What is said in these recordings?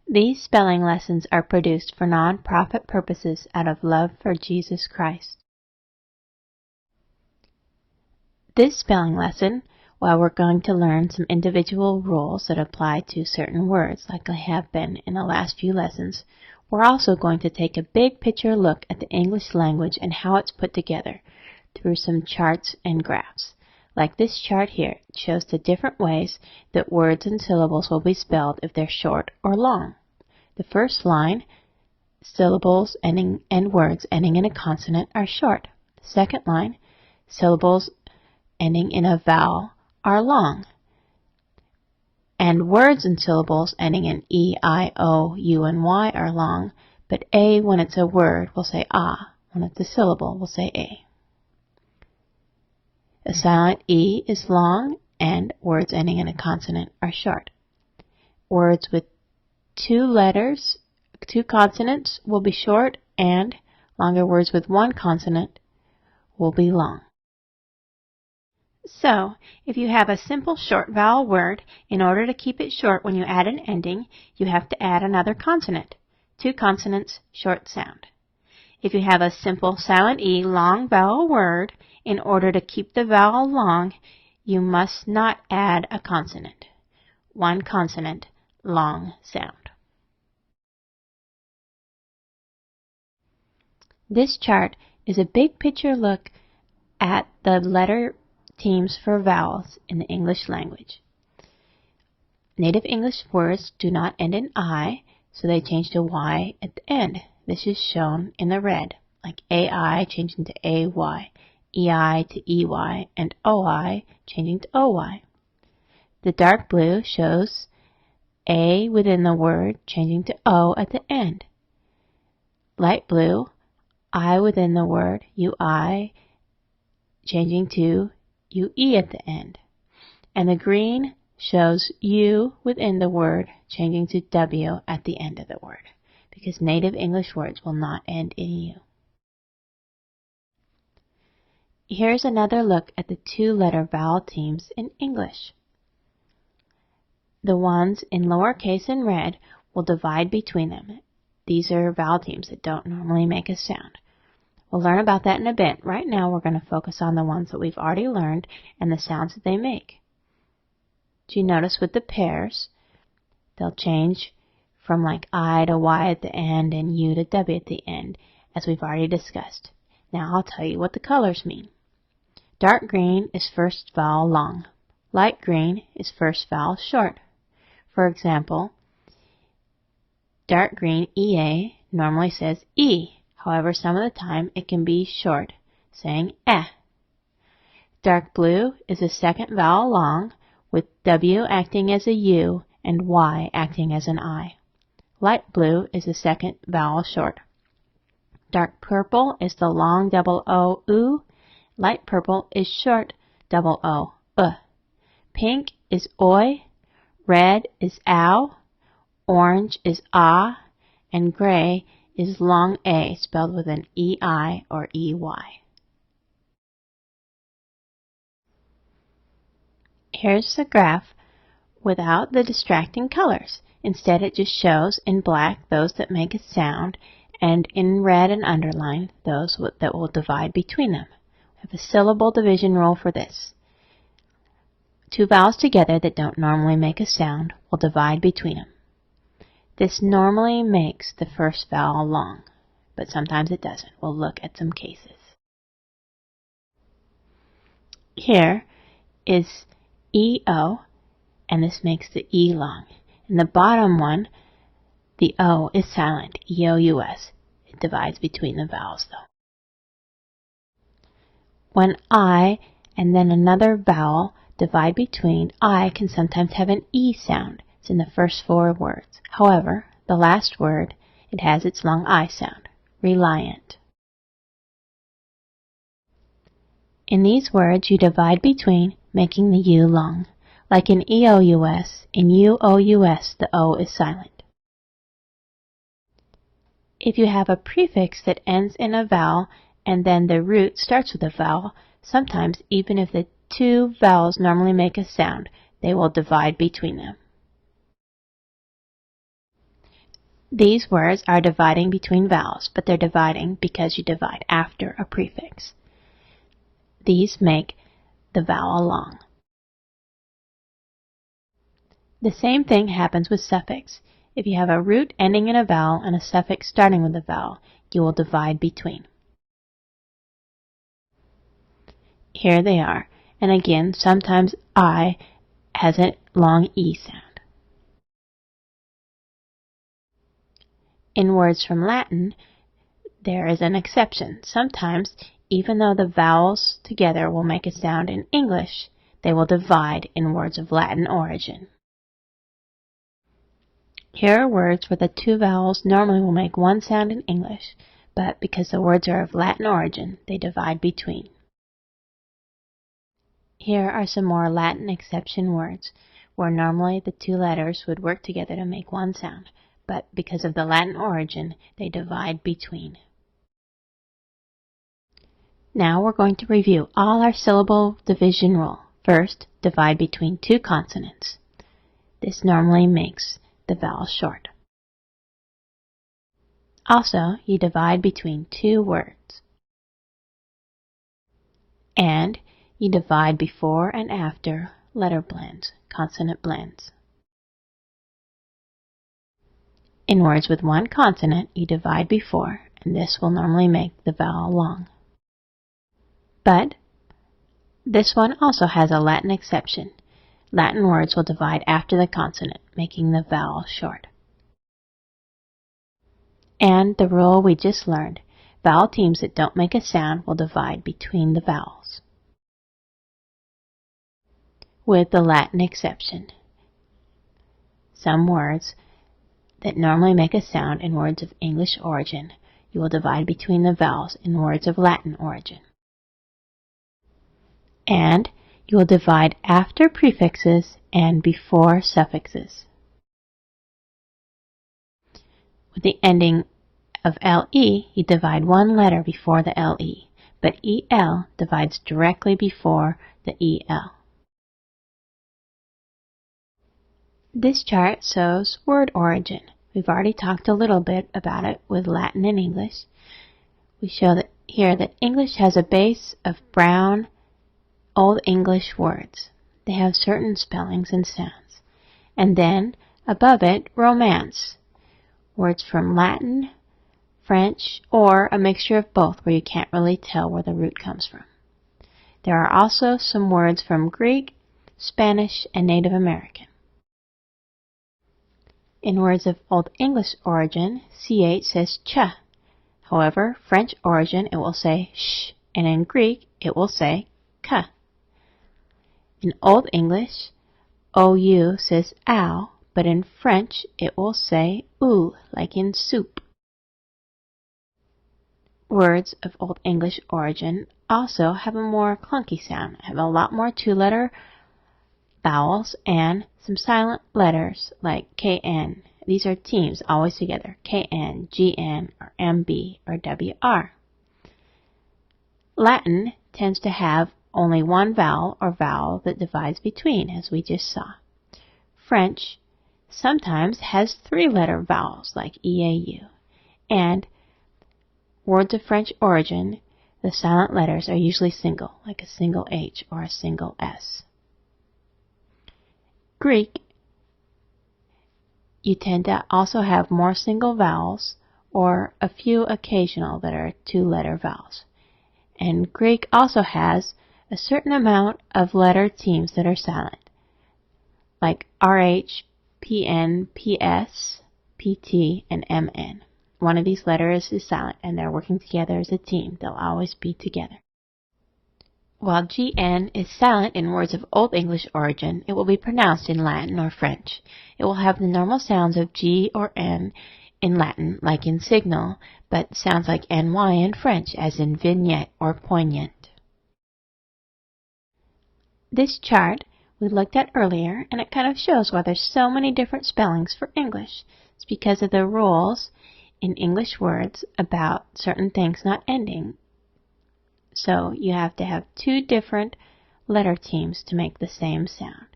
These spelling lessons are produced for non-profit purposes out of love for Jesus Christ. This spelling lesson, while we're going to learn some individual rules that apply to certain words like I have been in the last few lessons, we're also going to take a big picture look at the English language and how it's put together through some charts and graphs. Like this chart here, it shows the different ways that words and syllables will be spelled if they're short or long. The first line, syllables ending and words ending in a consonant are short. The second line, syllables ending in a vowel are long. And words and syllables ending in E, I, O, U, and Y are long, but A, when it's a word, will say ah. When it's a syllable, we'll say A. A silent E is long, and words ending in a consonant are short. Words with two consonants will be short, and longer words with one consonant will be long. So, if you have a simple short vowel word, in order to keep it short when you add an ending, you have to add another consonant. Two consonants, short sound. If you have a simple silent E long vowel word, in order to keep the vowel long, you must not add a consonant. One consonant, long sound. This chart is a big picture look at the letter teams for vowels in the English language. Native English words do not end in I, so they change to Y at the end. This is shown in the red, like AI changing to AY, EI to EY, and OI changing to OY. The dark blue shows A within the word changing to O at the end. Light blue, I within the word, UI changing to UE at the end. And the green shows U within the word changing to W at the end of the word, because native English words will not end in U. Here's another look at the two-letter vowel teams in English. The ones in lowercase in red will divide between them. These are vowel teams that don't normally make a sound. We'll learn about that in a bit. Right now we're going to focus on the ones that we've already learned and the sounds that they make. Do you notice with the pairs, they'll change from like I to Y at the end and U to W at the end, as we've already discussed. Now I'll tell you what the colors mean. Dark green is first vowel long. Light green is first vowel short. For example, dark green EA normally says E. However, some of the time it can be short, saying eh. Dark blue is the second vowel long, with W acting as a U and Y acting as an I. Light blue is the second vowel short. Dark purple is the long double O, oo. Light purple is short double O, Pink is oi. Red is ow. Orange is ah. And gray is long A, spelled with an EI or EY. Here's the graph without the distracting colors. Instead, it just shows in black those that make a sound, and in red and underlined those that will divide between them. We have a syllable division rule for this. Two vowels together that don't normally make a sound will divide between them. This normally makes the first vowel long, but sometimes it doesn't. We'll look at some cases. Here is EO, and this makes the E long. In the bottom one, the O is silent, EOUS. It divides between the vowels, though. When I and then another vowel divide between, I can sometimes have an E sound. It's in the first four words. However, the last word, it has its long I sound, reliant. In these words, you divide between, making the U long. Like in EOUS, in UOUS, the O is silent. If you have a prefix that ends in a vowel and then the root starts with a vowel, sometimes even if the two vowels normally make a sound, they will divide between them. These words are dividing between vowels, but they're dividing because you divide after a prefix. These make the vowel long. The same thing happens with suffix. If you have a root ending in a vowel and a suffix starting with a vowel, you will divide between. Here they are. And again, sometimes I has a long E sound. In words from Latin, there is an exception. Sometimes, even though the vowels together will make a sound in English, they will divide in words of Latin origin. Here are words where the two vowels normally will make one sound in English, but because the words are of Latin origin, they divide between. Here are some more Latin exception words, where normally the two letters would work together to make one sound, but because of the Latin origin, they divide between. Now we're going to review all our syllable division rule. First, divide between two consonants. This normally makes the vowel short. Also, you divide between two words. And you divide before and after letter blends, consonant blends. In words with one consonant, you divide before, and this will normally make the vowel long. But this one also has a Latin exception. Latin words will divide after the consonant, making the vowel short. And the rule we just learned, vowel teams that don't make a sound will divide between the vowels, with the Latin exception. Some words that normally make a sound in words of English origin, you will divide between the vowels in words of Latin origin. And you will divide after prefixes and before suffixes. With the ending of LE, you divide one letter before the LE, but EL divides directly before the EL. This chart shows word origin. We've already talked a little bit about it with Latin and English. We show that here that English has a base of brown Old English words. They have certain spellings and sounds. And then, above it, Romance. Words from Latin, French, or a mixture of both where you can't really tell where the root comes from. There are also some words from Greek, Spanish, and Native American. In words of Old English origin, CH says ch. However, French origin, it will say sh, and in Greek, it will say k. In Old English, OU says ow, but in French, it will say ou, like in soup. Words of Old English origin also have a more clunky sound, have a lot more two-letter vowels and some silent letters like KN. These are teams always together, KN, GN, or MB, or WR. Latin tends to have only one vowel or vowel that divides between, as we just saw. French sometimes has three-letter vowels like EAU. And words of French origin, the silent letters are usually single, like a single H or a single S. Greek, you tend to also have more single vowels or a few occasional that are two-letter vowels. And Greek also has a certain amount of letter teams that are silent, like RH, PN, PS, PT, and MN. One of these letters is silent, and they're working together as a team. They'll always be together. While GN is silent in words of Old English origin, it will be pronounced in Latin or French. It will have the normal sounds of G or N in Latin, like in signal, but sounds like NY in French, as in vignette or poignant. This chart we looked at earlier, and it kind of shows why there's so many different spellings for English. It's because of the rules in English words about certain things not ending. So you have to have two different letter teams to make the same sound.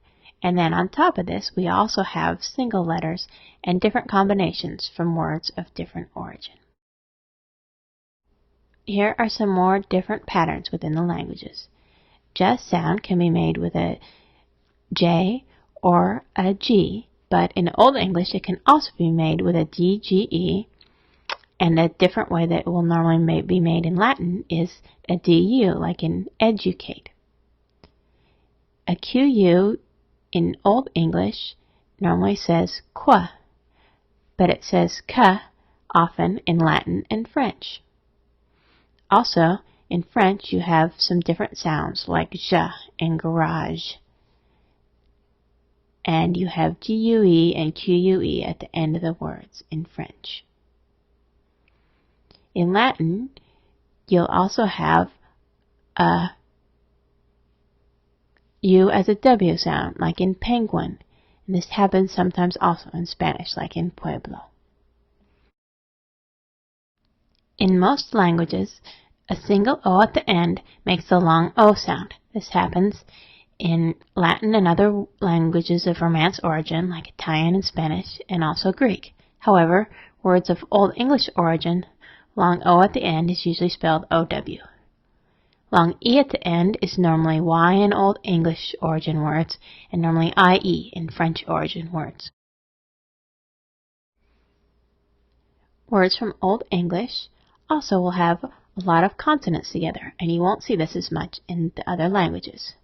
And then on top of this, we also have single letters and different combinations from words of different origin. Here are some more different patterns within the languages. Just sound can be made with a J or a G, but in Old English it can also be made with a DGE, and a different way that it will normally be made in Latin is a DU, like in educate. A QU in Old English normally says qua, but it says ca often in Latin and French. Also, in French you have some different sounds like ja and garage. And you have GUE and QUE at the end of the words in French. In Latin, you'll also have a U as a W sound, like in penguin. And this happens sometimes also in Spanish, like in pueblo. In most languages, a single O at the end makes a long O sound. This happens in Latin and other languages of Romance origin, like Italian and Spanish, and also Greek. However, words of Old English origin, long O at the end is usually spelled OW. Long E at the end is normally Y in Old English origin words, and normally IE in French origin words. Words from Old English also will have a lot of consonants together, and you won't see this as much in the other languages.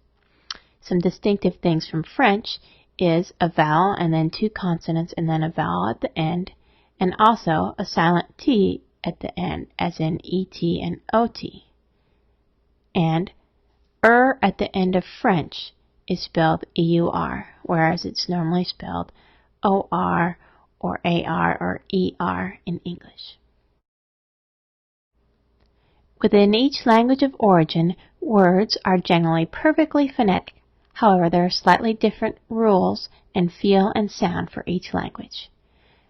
Some distinctive things from French is a vowel and then two consonants and then a vowel at the end, and also a silent T at the end, as in ET and OT. And at the end of French is spelled EUR, whereas it's normally spelled OR or AR or ER in English. Within each language of origin, words are generally perfectly phonetic. However, there are slightly different rules and feel and sound for each language.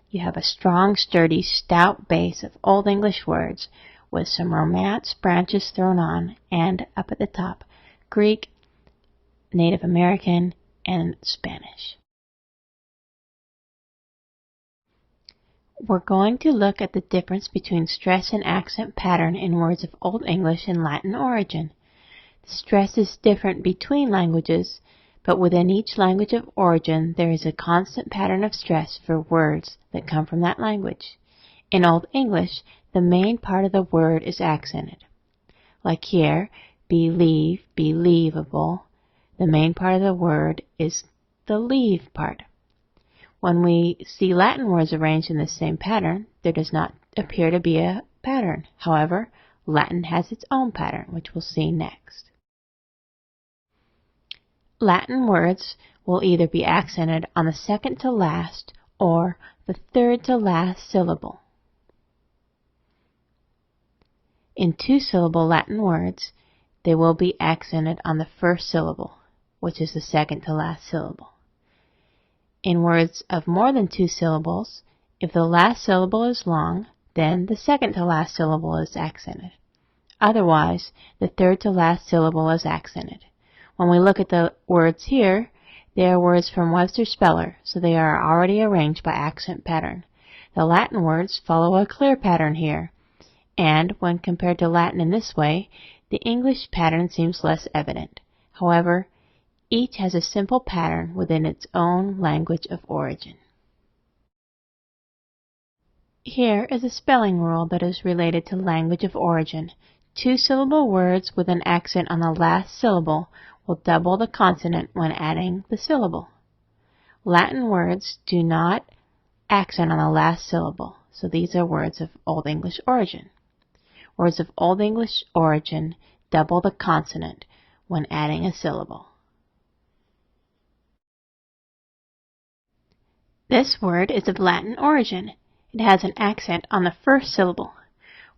You have a strong, sturdy, stout base of Old English words with some Romance branches thrown on, and up at the top, Greek, Native American, and Spanish. We're going to look at the difference between stress and accent pattern in words of Old English and Latin origin. Stress is different between languages, but within each language of origin there is a constant pattern of stress for words that come from that language. In Old English, the main part of the word is accented. Like here, believe, believable, the main part of the word is the leave part. When we see Latin words arranged in the same pattern, there does not appear to be a pattern. However, Latin has its own pattern, which we'll see next. Latin words will either be accented on the second to last or the third to last syllable. In two-syllable Latin words, they will be accented on the first syllable, which is the second to last syllable. In words of more than two syllables, if the last syllable is long, then the second to last syllable is accented. Otherwise, the third to last syllable is accented. When we look at the words here, they are words from Webster's Speller, so they are already arranged by accent pattern. The Latin words follow a clear pattern here, and when compared to Latin in this way, the English pattern seems less evident. However, each has a simple pattern within its own language of origin. Here is a spelling rule that is related to language of origin. Two-syllable words with an accent on the last syllable will double the consonant when adding the syllable. Latin words do not accent on the last syllable, so these are words of Old English origin. Words of Old English origin double the consonant when adding a syllable. This word is of Latin origin. It has an accent on the first syllable.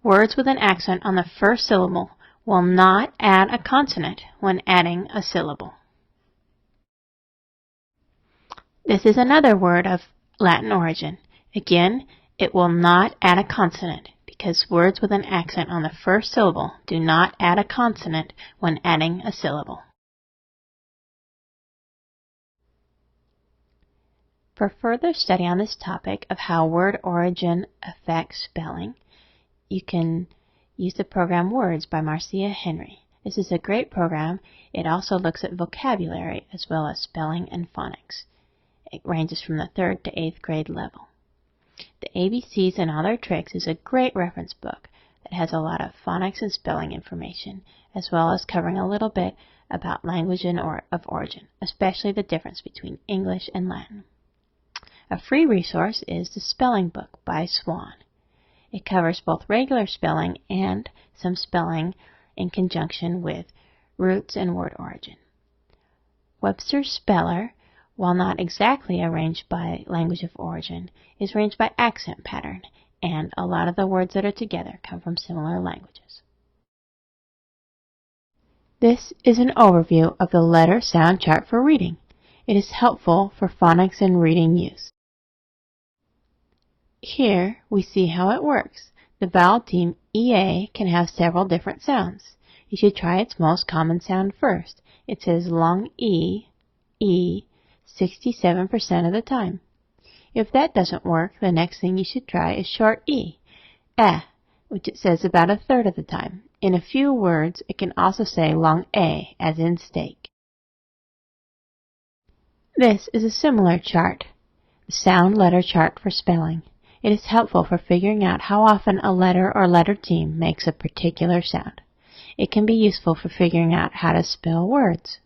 Words with an accent on the first syllable will not add a consonant when adding a syllable. This is another word of Latin origin. Again, it will not add a consonant because words with an accent on the first syllable do not add a consonant when adding a syllable. For further study on this topic of how word origin affects spelling, you can use the program Words by Marcia Henry. This is a great program. It also looks at vocabulary as well as spelling and phonics. It ranges from the 3rd to 8th grade level. The ABCs and All Their Tricks is a great reference book that has a lot of phonics and spelling information, as well as covering a little bit about language of origin, especially the difference between English and Latin. A free resource is the Spelling Book by Swan. It covers both regular spelling and some spelling in conjunction with roots and word origin. Webster's Speller, while not exactly arranged by language of origin, is arranged by accent pattern, and a lot of the words that are together come from similar languages. This is an overview of the letter sound chart for reading. It is helpful for phonics and reading use. Here we see how it works. The vowel team EA can have several different sounds. You should try its most common sound first. It says long E, 67% of the time. If that doesn't work, the next thing you should try is short E, which it says about a third of the time. In a few words, it can also say long A, as in steak. This is a similar chart, the sound letter chart for spelling. It is helpful for figuring out how often a letter or letter team makes a particular sound. It can be useful for figuring out how to spell words.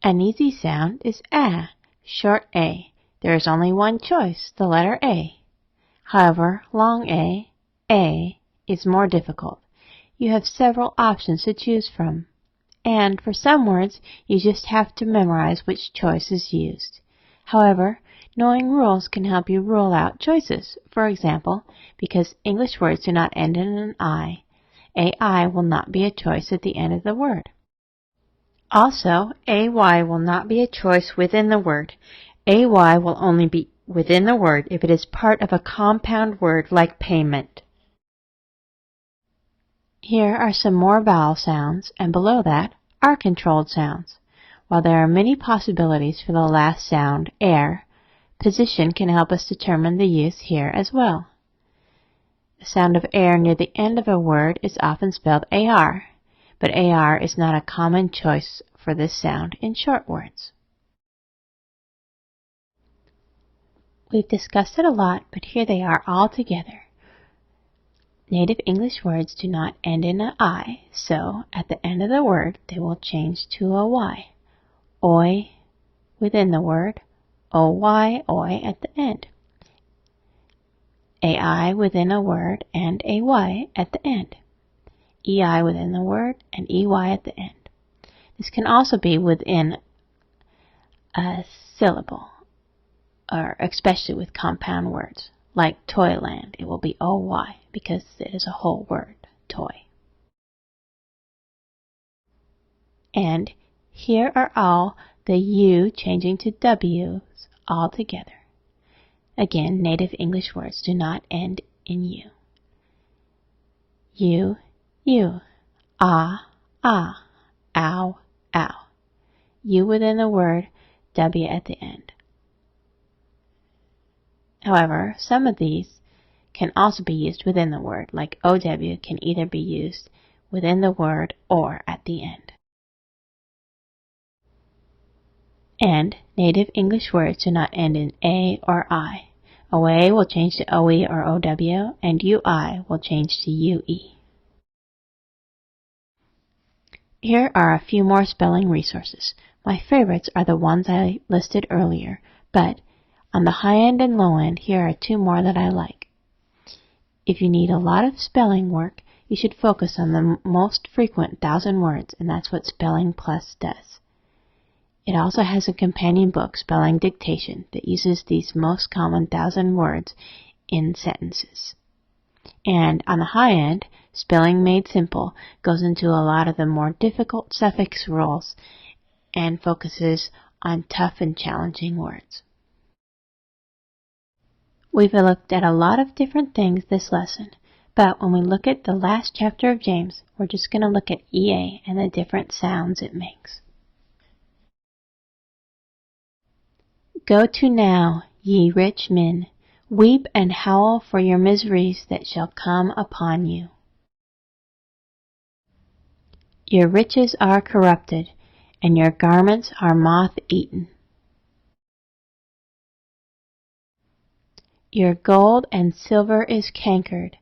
An easy sound is short A. There is only one choice, the letter A. However, long A, is more difficult. You have several options to choose from. And for some words, you just have to memorize which choice is used. However, knowing rules can help you rule out choices. For example, because English words do not end in an I, AI will not be a choice at the end of the word. Also, AY will not be a choice within the word. AY will only be within the word if it is part of a compound word like payment. Here are some more vowel sounds, and below that are controlled sounds. While there are many possibilities for the last sound, air, position can help us determine the use here as well. The sound of air near the end of a word is often spelled AR, but AR is not a common choice for this sound in short words. We've discussed it a lot, but here they are all together. Native English words do not end in an I, so at the end of the word they will change to a Y. Oi within the word, OY, oi at the end. AI within a word and AY at the end. EI within the word and EY at the end. This can also be within a syllable, or especially with compound words. Like Toyland, it will be OY because it is a whole word, toy. And here are all the U changing to W's all together. Again, native English words do not end in U. You. Ah, ow, ow. U within the word, W at the end. However, some of these can also be used within the word, like OW can either be used within the word or at the end. And native English words do not end in A or I. OA will change to OE or OW, and UI will change to UE. Here are a few more spelling resources. My favorites are the ones I listed earlier, but on the high end and low end, here are two more that I like. If you need a lot of spelling work, you should focus on the most frequent 1,000 words, and that's what Spelling Plus does. It also has a companion book, Spelling Dictation, that uses these most common 1,000 words in sentences. And on the high end, Spelling Made Simple goes into a lot of the more difficult suffix rules and focuses on tough and challenging words. We've looked at a lot of different things this lesson, but when we look at the last chapter of James, we're just going to look at EA and the different sounds it makes. Go to now, ye rich men, weep and howl for your miseries that shall come upon you. Your riches are corrupted, and your garments are moth-eaten. Your gold and silver is cankered,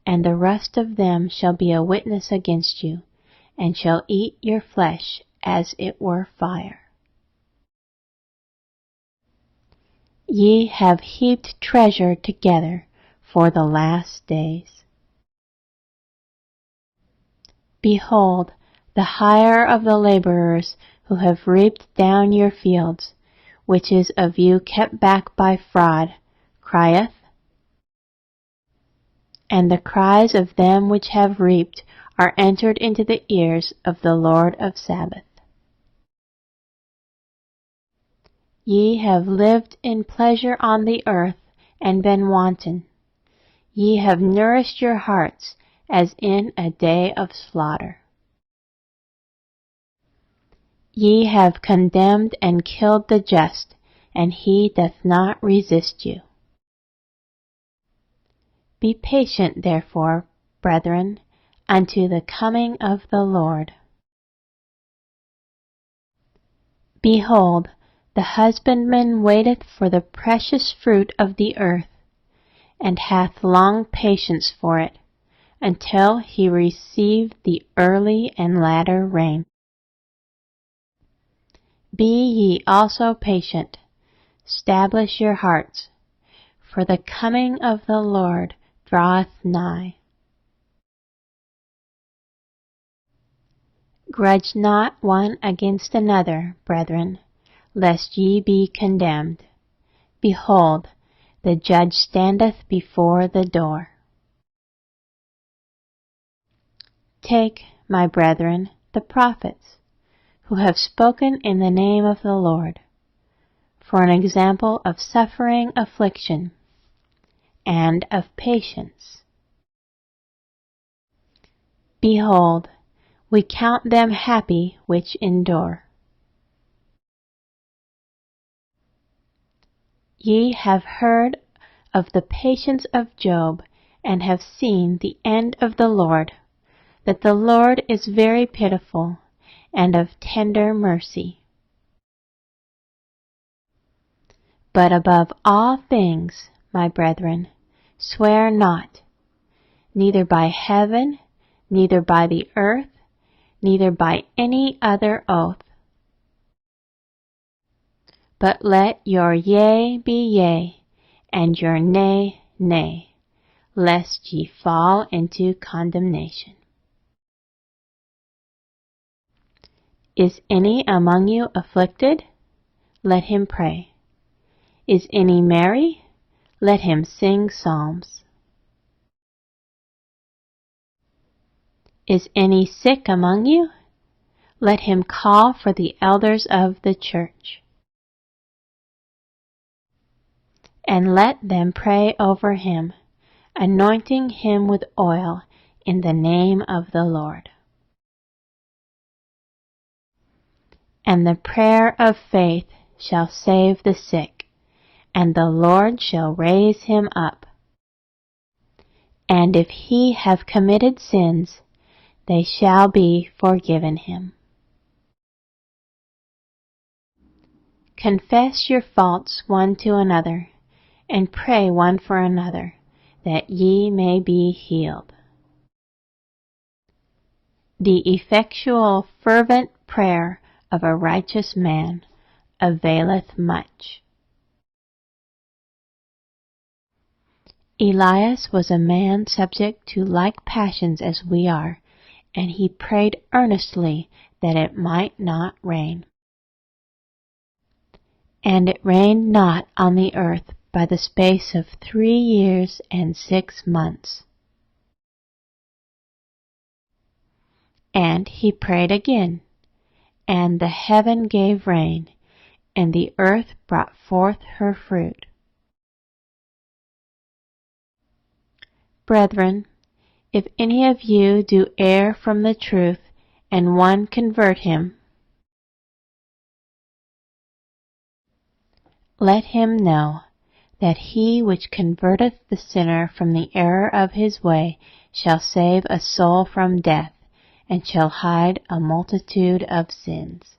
and the rust of them shall be a witness against you, and shall eat your flesh as it were fire. Ye have heaped treasure together for the last days. Behold, the hire of the laborers who have reaped down your fields, which is of you kept back by fraud, crieth, and the cries of them which have reaped are entered into the ears of the Lord of Sabaoth. Ye have lived in pleasure on the earth, and been wanton. Ye have nourished your hearts as in a day of slaughter. Ye have condemned and killed the just, and he doth not resist you. Be patient, therefore, brethren, unto the coming of the Lord. Behold, the husbandman waiteth for the precious fruit of the earth, and hath long patience for it, until he receive the early and latter rain. Be ye also patient, stablish your hearts, for the coming of the Lord draweth nigh. Grudge not one against another, brethren, lest ye be condemned. Behold, the judge standeth before the door. Take, my brethren, the prophets, who have spoken in the name of the Lord, for an example of suffering affliction, and of patience. Behold, we count them happy which endure. Ye have heard of the patience of Job, and have seen the end of the Lord, that the Lord is very pitiful, and of tender mercy. But above all things, my brethren, swear not, neither by heaven, neither by the earth, neither by any other oath. But let your yea be yea, and your nay, nay, lest ye fall into condemnation. Is any among you afflicted? Let him pray. Is any merry? Let him sing psalms. Is any sick among you? Let him call for the elders of the church, and let them pray over him, anointing him with oil in the name of the Lord. And the prayer of faith shall save the sick, and the Lord shall raise him up. And if he have committed sins, they shall be forgiven him. Confess your faults one to another, and pray one for another, that ye may be healed. The effectual fervent prayer of a righteous man availeth much. Elias was a man subject to like passions as we are, and he prayed earnestly that it might not rain. And it rained not on the earth by the space of 3 years and 6 months. And he prayed again, and the heaven gave rain, and the earth brought forth her fruit. Brethren, if any of you do err from the truth, and one convert him, Let him know that he which converteth the sinner from the error of his way shall save a soul from death, and shall hide a multitude of sins.